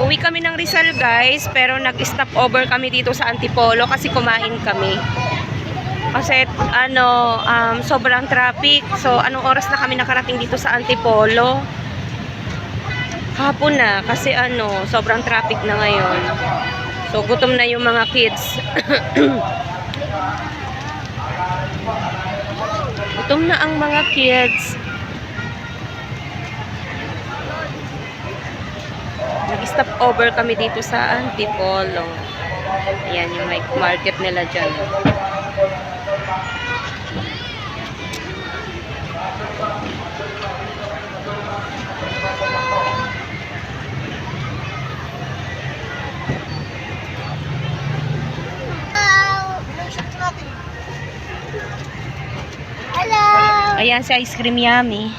Pauwi kami ng Rizal guys, pero nag-stop over kami dito sa Antipolo kasi kumain kami. Kasi sobrang traffic. So anong oras na kami nakarating dito sa Antipolo? Hapon na kasi sobrang traffic na ngayon. So gutom na yung mga kids. Gutom na ang mga kids. Nag-stop over kami dito sa Antipolo. Ayan yung market nila dyan. Hello! Ayan si Ice Cream Yummy.